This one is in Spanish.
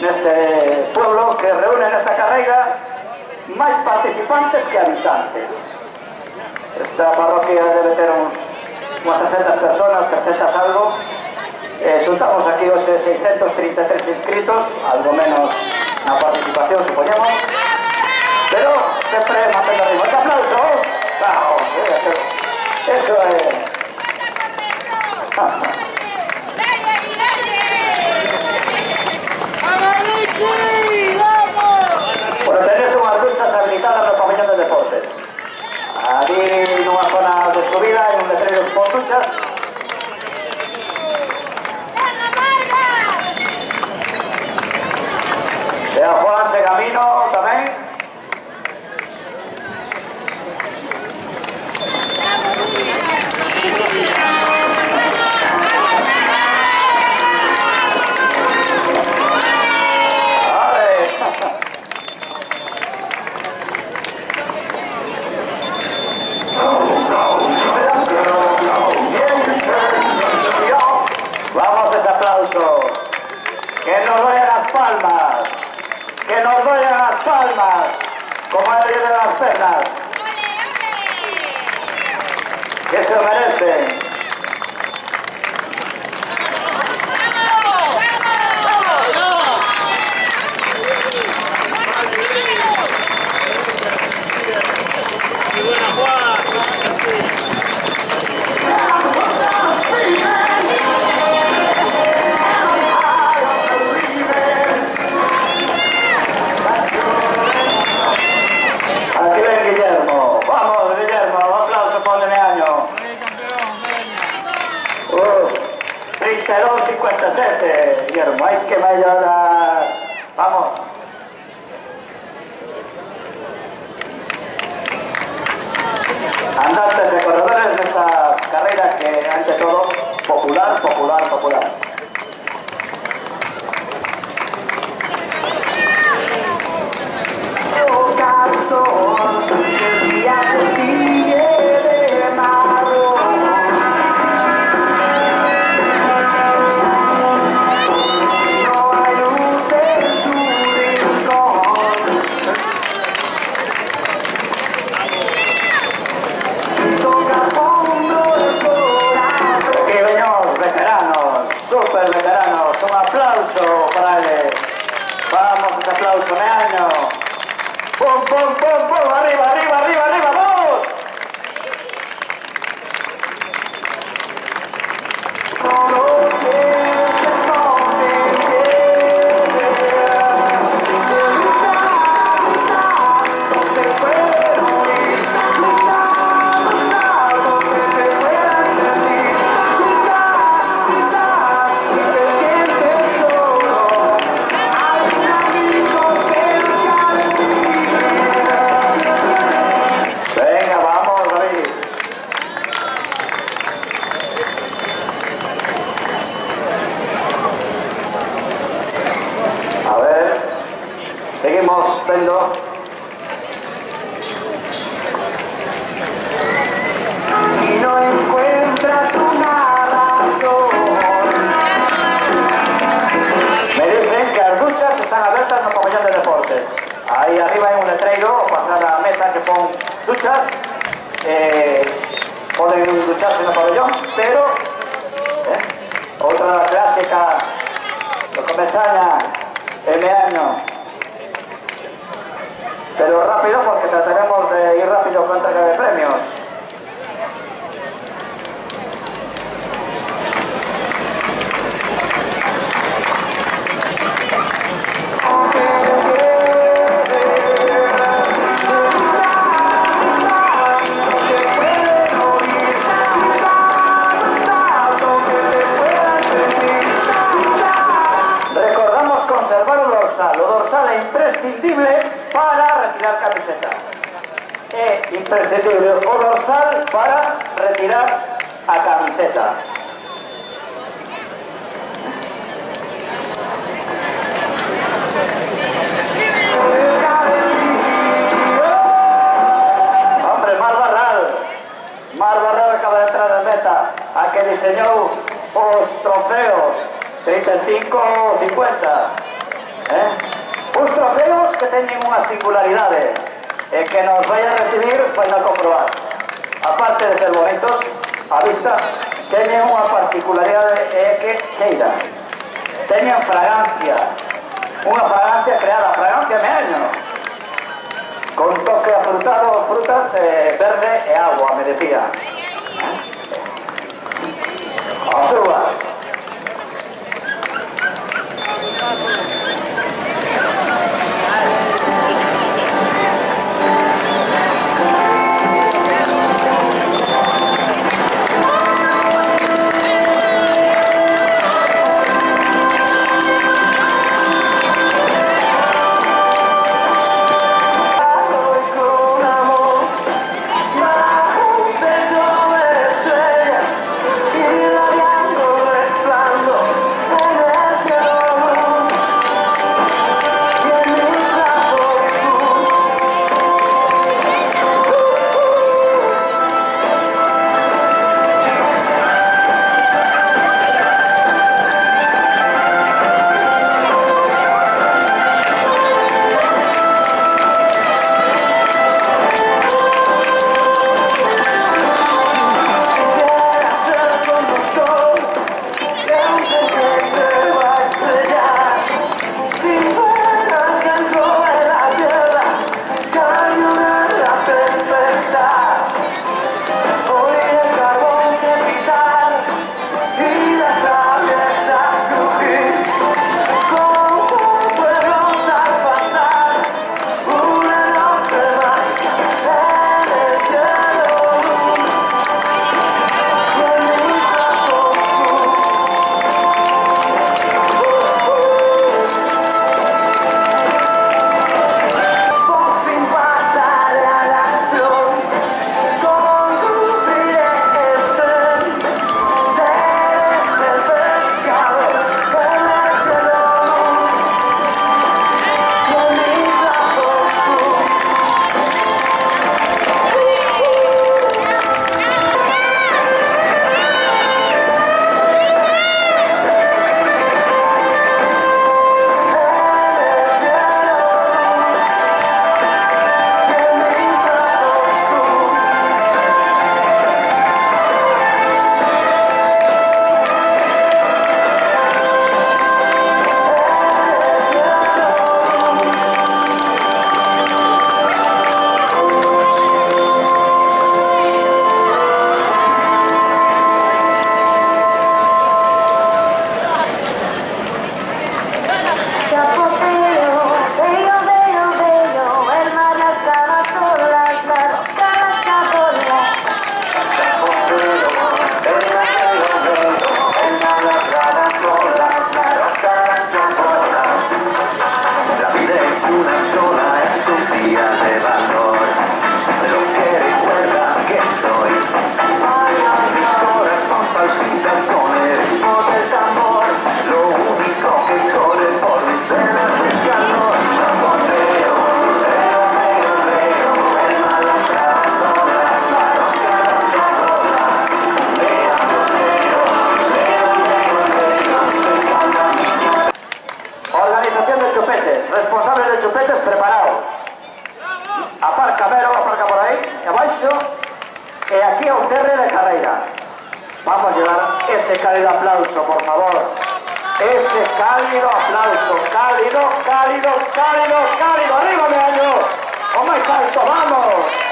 neste pueblo que reúne nesta carreira máis participantes que habitantes. Esta parroquia debe ter unhas 300 personas, 300 algo. Juntamos aquí hoxe 633 inscritos, algo menos na participación, supoñemos, pero sempre mantendo arriba. ¡Un aplauso! ¡Vamos! Eso é... Bueno, tenéis unhas duchas habilitadas no pabellón de deportes. Ali nunha zona de subida hai un letrero por duchas. E a Juan se camino tamén. Vamos, ese aplauso. Que nos vayan las palmas. Que nos vayan las palmas. Como el día de las penas. Que se lo merecen. Aquí ven Guillermo. Vamos, Guillermo. Un aplauso por el año. 32-57, Guillermo. Hay que mejorar. Vamos. Andantes de corredores de esta carrera que, ante todo, popular, popular, popular. Super veteranos, un aplauso para él. Vamos, un aplauso, Meaño. ¡Pum, pum, pum, pum! ¡Arriba, arriba, arriba, arriba! ¡Vamos! Seguimos viendo. Y no encuentras una razón. Me dicen que las duchas están abiertas en el pabellón de deportes. Ahí arriba hay un letreiro, o pasar a la mesa que pon duchas. Pueden ducharse en el pabellón, pero otra clásica, lo que me extraña, el Meaño. Pero rápido, porque trataremos de ir rápido con entrega de premios. Recordamos conservar un dorsal. Lo dorsal es imprescindible para retirar camiseta. Es imprescindible o dorsal para retirar a camiseta. Hombre, Mar Barral acaba de entrar en meta, a que diseñó os trofeos 35-50. que teñen unha singularidade e que nos vai a recibir vai a comprobar. Aparte de ser bonitos, a vista, teñen unha particularidade que cheiran. Teñen fragancia, unha fragancia creada, fragancia meaño, con toque afrutado, frutas, verde e agua, me decía. Observa. Responsable de chupetes preparado. Aparca, Vero, aparca por aí, abaixo. E aquí ao terre de carreira. Vamos a llevar ese cálido aplauso, por favor. Ese cálido aplauso. Cálido, cálido, cálido, cálido. Arriba, Meaño. O máis alto, vamos.